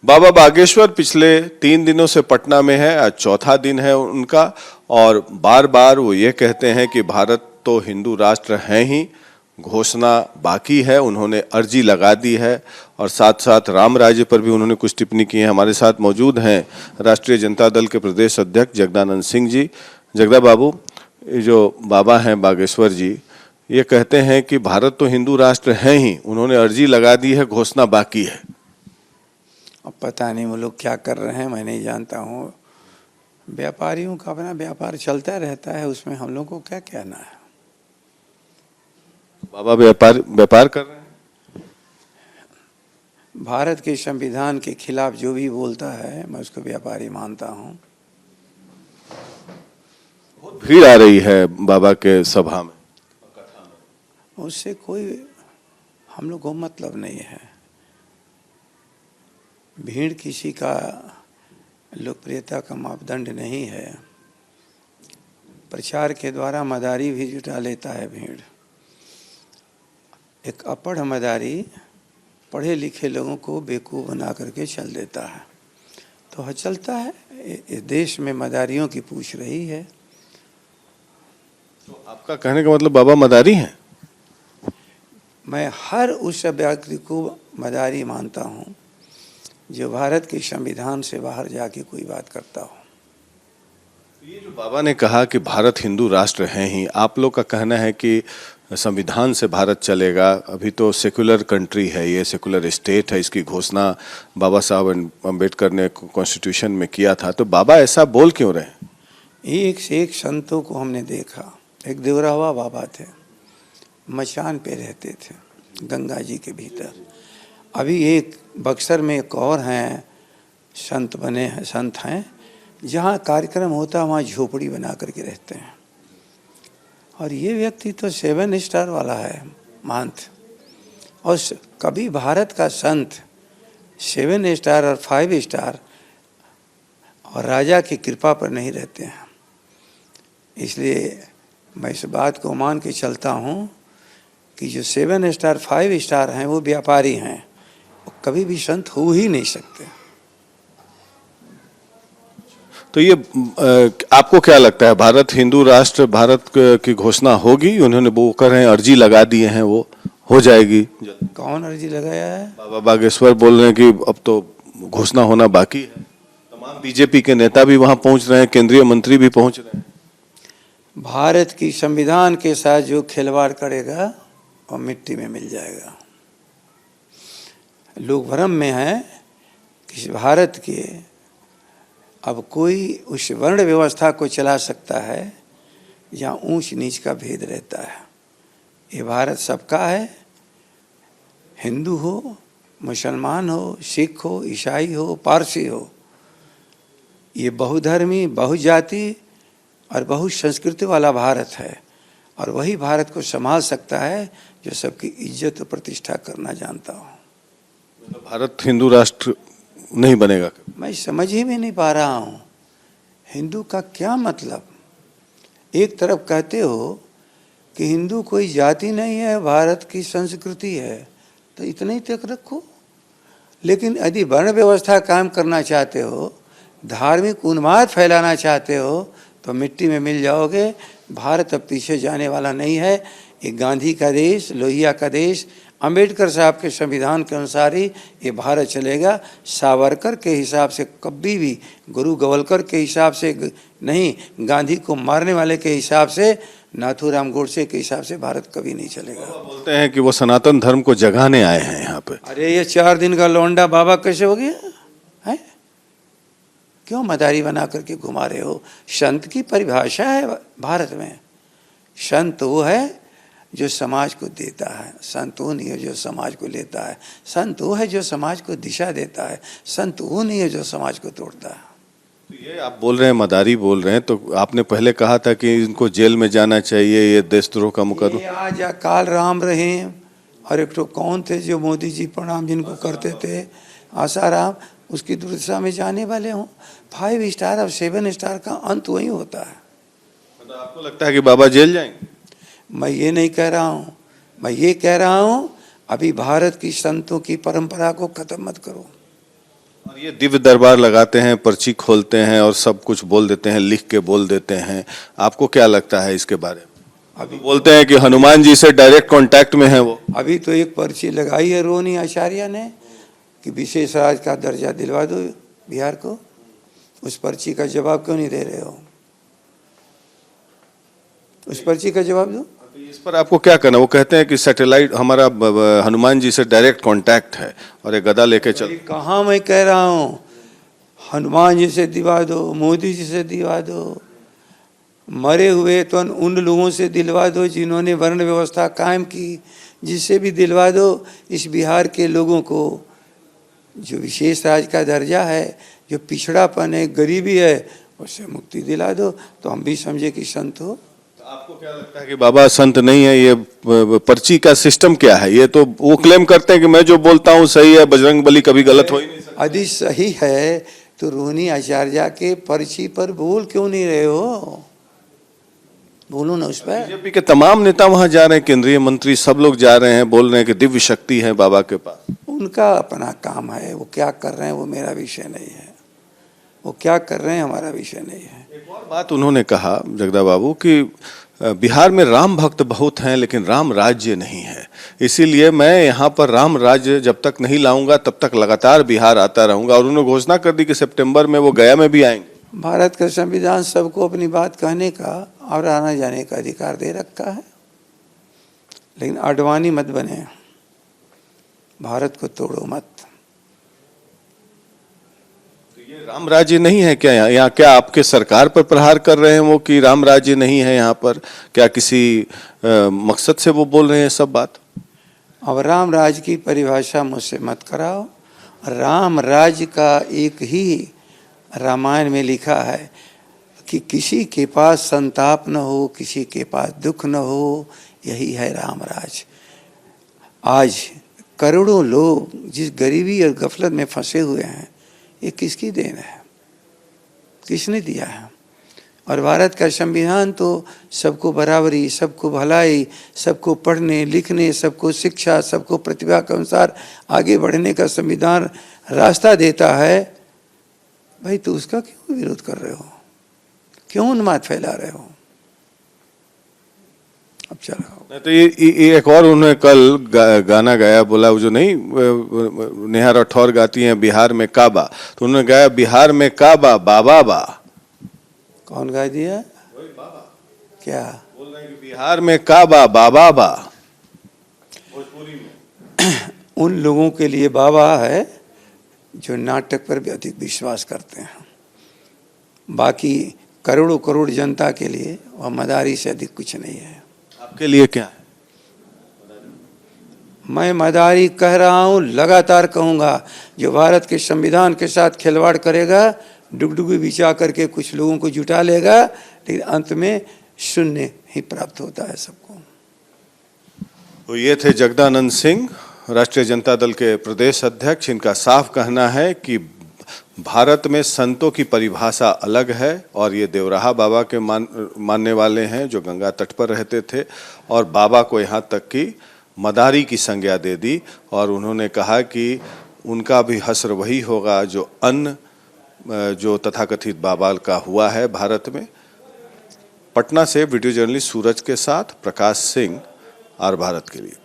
बाबा बागेश्वर पिछले 3 दिनों से पटना में है। आज चौथा दिन है उनका और बार बार वो ये कहते हैं कि भारत तो हिंदू राष्ट्र है ही, घोषणा बाकी है। उन्होंने अर्जी लगा दी है और साथ साथ राम राज्य पर भी उन्होंने कुछ टिप्पणी की है। हमारे साथ मौजूद हैं राष्ट्रीय जनता दल के प्रदेश अध्यक्ष जगदानंद सिंह जी। जगदा बाबू, ये जो बाबा हैं बागेश्वर जी, ये कहते हैं कि भारत तो हिंदू राष्ट्र है ही, उन्होंने अर्जी लगा दी है, घोषणा बाकी है। अब पता नहीं वो लोग क्या कर रहे हैं, मैं नहीं जानता हूँ। व्यापारियों का अपना व्यापार चलता रहता है, उसमें हम लोग को क्या कहना है। बाबा व्यापार कर रहे हैं। भारत के संविधान के खिलाफ जो भी बोलता है मैं उसको व्यापारी मानता हूँ। भीड़ आ रही है बाबा के सभा में, उससे कोई हम लोग को मतलब नहीं है। भीड़ किसी का लोकप्रियता का मापदंड नहीं है। प्रचार के द्वारा मदारी भी जुटा लेता है भीड़। एक अपढ़ मदारी पढ़े लिखे लोगों को बेवकूफ़ बना करके चल देता है, तो चलता है। इस देश में मदारियों की पूछ रही है। तो आपका कहने का मतलब बाबा मदारी हैं? मैं हर उस व्यक्ति को मदारी मानता हूँ जो भारत के संविधान से बाहर जाके कोई बात करता हो। ये जो बाबा ने कहा कि भारत हिंदू राष्ट्र है ही, आप लोग का कहना है कि संविधान से भारत चलेगा। अभी तो सेकुलर कंट्री है, ये सेकुलर स्टेट है। इसकी घोषणा बाबा साहब अम्बेडकर ने कॉन्स्टिट्यूशन में किया था। तो बाबा ऐसा बोल क्यों रहे हैं? एक से एक संतों को हमने देखा। एक देवरावा बाबा थे, मचान पे रहते थे गंगा जी के भीतर। अभी एक बक्सर में एक और हैं, संत बने हैं, संत हैं, जहाँ कार्यक्रम होता है वहाँ झोपड़ी बना करके रहते हैं। और ये व्यक्ति तो 7 स्टार वाला है महंत। और कभी भारत का संत 7 स्टार और 5 स्टार और राजा की कृपा पर नहीं रहते हैं। इसलिए मैं इस बात को मान के चलता हूँ कि जो 7 स्टार 5 स्टार हैं वो व्यापारी हैं, वो कभी भी संत हो ही नहीं सकते। तो ये आपको क्या लगता है, भारत हिंदू राष्ट्र, भारत की घोषणा होगी? उन्होंने वो कर रहे हैं, अर्जी लगा दिए हैं, वो हो जाएगी? कौन अर्जी लगाया है? बाबा बागेश्वर बोल रहे हैं कि अब तो घोषणा होना बाकी है। तमाम बीजेपी के नेता भी वहां पहुंच रहे हैं, केंद्रीय मंत्री भी पहुंच रहे हैं। भारत की संविधान के साथ जो खिलवाड़ करेगा वो मिट्टी में मिल जाएगा। लोग भ्रम में हैं कि भारत के अब कोई उस वर्ण व्यवस्था को चला सकता है जहाँ ऊंच नीच का भेद रहता है। ये भारत सबका है, हिंदू हो, मुसलमान हो, सिख हो, ईसाई हो, पारसी हो। ये बहुधर्मी, बहुजाति और बहु संस्कृति वाला भारत है। और वही भारत को संभाल सकता है जो सबकी इज्जत और प्रतिष्ठा करना जानता हो। भारत हिंदू राष्ट्र नहीं बनेगा? मैं समझ ही में नहीं पा रहा हूँ हिंदू का क्या मतलब। एक तरफ कहते हो कि हिंदू कोई जाति नहीं है, भारत की संस्कृति है, तो इतना ही तक रखो। लेकिन यदि वर्ण व्यवस्था कायम करना चाहते हो, धार्मिक उन्माद फैलाना चाहते हो, तो मिट्टी में मिल जाओगे। भारत अब पीछे जाने वाला नहीं है। ये गांधी का देश, लोहिया का देश, अंबेडकर साहब के संविधान के अनुसार ही ये भारत चलेगा। सावरकर के हिसाब से कभी भी, गुरु गोवलकर के हिसाब से नहीं, गांधी को मारने वाले के हिसाब से, नाथूराम गोडसे के हिसाब से भारत कभी नहीं चलेगा। बोलते हैं कि वो सनातन धर्म को जगाने आए हैं यहाँ पे। अरे ये 4 दिन का लौंडा बाबा कैसे हो गया है? क्यों मदारी बना करके घुमा रहे हो? संत की परिभाषा है भारत में। संत वो है जो समाज को देता है, संत वो नहीं है जो समाज को लेता है। संत वो है जो समाज को दिशा देता है, संत वो नहीं है जो समाज को तोड़ता है। तो ये आप बोल रहे हैं, मदारी बोल रहे हैं, तो आपने पहले कहा था कि इनको जेल में जाना चाहिए, ये देशद्रोह का मुकदमा। आज काल राम रहीम और एक तो कौन थे जो मोदी जी प्रणाम जिनको करते थे, आसाराम, उसकी दुर्दशा में जाने वाले हों। 5 स्टार और 7 स्टार का अंत वही होता है। मतलब आपको लगता है कि बाबा जेल जाएंगे? मैं ये नहीं कह रहा हूँ, मैं ये कह रहा हूँ अभी भारत की संतों की परंपरा को खत्म मत करो। और ये दिव्य दरबार लगाते हैं, पर्ची खोलते हैं और सब कुछ बोल देते हैं, लिख के बोल देते हैं। आपको क्या लगता है इसके बारे में? अभी बोलते हैं कि हनुमान जी से डायरेक्ट कांटेक्ट में है वो। अभी तो एक पर्ची लगाई है रोहिणी आचार्य ने कि विशेष राज्य का दर्जा दिलवा दो बिहार को। उस पर्ची का जवाब क्यों नहीं दे रहे हो? उस पर्ची का जवाब दो। इस पर आपको क्या करना? वो कहते हैं कि सैटेलाइट हमारा हनुमान जी से डायरेक्ट कांटेक्ट है और एक गदा लेके चल। कहाँ मैं कह रहा हूँ हनुमान जी से दिलवा दो, मोदी जी से दिलवा दो, मरे हुए तो उन लोगों से दिलवा दो जिन्होंने वर्ण व्यवस्था कायम की, जिससे भी दिलवा दो। इस बिहार के लोगों को जो विशेष राज्य का दर्जा है, जो पिछड़ापन है, गरीबी है, उससे मुक्ति दिला दो तो हम भी समझे कि संत हो। तो आपको क्या लगता है कि बाबा संत नहीं है? ये पर्ची का सिस्टम क्या है? ये तो वो क्लेम करते हैं कि मैं जो बोलता हूँ सही है, बजरंग बली कभी गलत हो ही नहीं सकता। यदि सही है तो रोहिणी आचार्य के पर्ची पर बोल क्यों नहीं रहे हो? बोलो ना उस पर। बीजेपी के तमाम नेता वहां जा रहे हैं, केंद्रीय मंत्री सब लोग जा रहे हैं, बोल रहे हैं कि दिव्य शक्ति है बाबा के पास। उनका अपना काम है, वो क्या कर रहे हैं वो मेरा विषय नहीं है। वो क्या कर रहे हैं हमारा विषय नहीं है। एक और बात उन्होंने कहा जगदा बाबू कि बिहार में राम भक्त बहुत हैं लेकिन राम राज्य नहीं है, इसीलिए मैं यहाँ पर राम राज्य जब तक नहीं लाऊंगा तब तक लगातार बिहार आता रहूंगा। और उन्होंने घोषणा कर दी कि सितंबर में वो गया में भी आएंगे। भारत का संविधान सबको अपनी बात कहने का और आना जाने का अधिकार दे रखा है, लेकिन अडवाणी मत बने, भारत को तोड़ो मत। तो ये राम राज्य नहीं है क्या? यहाँ क्या आपके सरकार पर प्रहार कर रहे हैं वो कि राम राज्य नहीं है यहाँ पर? क्या किसी मकसद से वो बोल रहे हैं सब बात? अब राम राज्य की परिभाषा मुझसे मत कराओ। राम राज्य का एक ही रामायण में लिखा है कि किसी के पास संताप न हो, किसी के पास दुख न हो, यही है राम राज। आज करोड़ों लोग जिस गरीबी और गफलत में फंसे हुए हैं, ये किसकी देन है? किसने दिया है? और भारत का संविधान तो सबको बराबरी, सबको भलाई, सबको पढ़ने लिखने, सबको शिक्षा, सबको प्रतिभा के अनुसार आगे बढ़ने का संविधान रास्ता देता है। भाई तो उसका क्यों विरोध कर रहे हो? क्यों उन्माद फैला रहे हो? अब चलो। तो ये एक और उन्होंने कल गाना गाया, बोला वो जो नहीं नेहा राठौर गाती हैं बिहार में काबा, तो उन्होंने गाया बिहार में काबा बाबा बा। कौन गा दिया? बाबा क्या बोल रहे हैं कि बिहार में काबा बाबा बा। भोजपुरी में उन लोगों के लिए बाबा है जो नाटक पर भी अधिक विश्वास करते हैं। बाकी करोड़ों करोड़ जनता के लिए वह मदारी से अधिक कुछ नहीं है। आपके लिए क्या है? मैं मदारी कह रहा हूँ, लगातार कहूँगा। जो भारत के संविधान के साथ खिलवाड़ करेगा, डुगडुगी बिछा करके कुछ लोगों को जुटा लेगा, लेकिन अंत में शून्य ही प्राप्त होता है सबको। तो ये थे जगदानंद सिंह, राष्ट्रीय जनता दल के प्रदेश अध्यक्ष। इनका साफ कहना है कि भारत में संतों की परिभाषा अलग है और ये देवराहा बाबा के मानने वाले हैं जो गंगा तट पर रहते थे, और बाबा को यहाँ तक कि मदारी की संज्ञा दे दी। और उन्होंने कहा कि उनका भी हश्र वही होगा जो अन्न जो तथाकथित बाबा का हुआ है भारत में। पटना से वीडियो जर्नलिस्ट सूरज के साथ प्रकाश सिंह, आर भारत के लिए।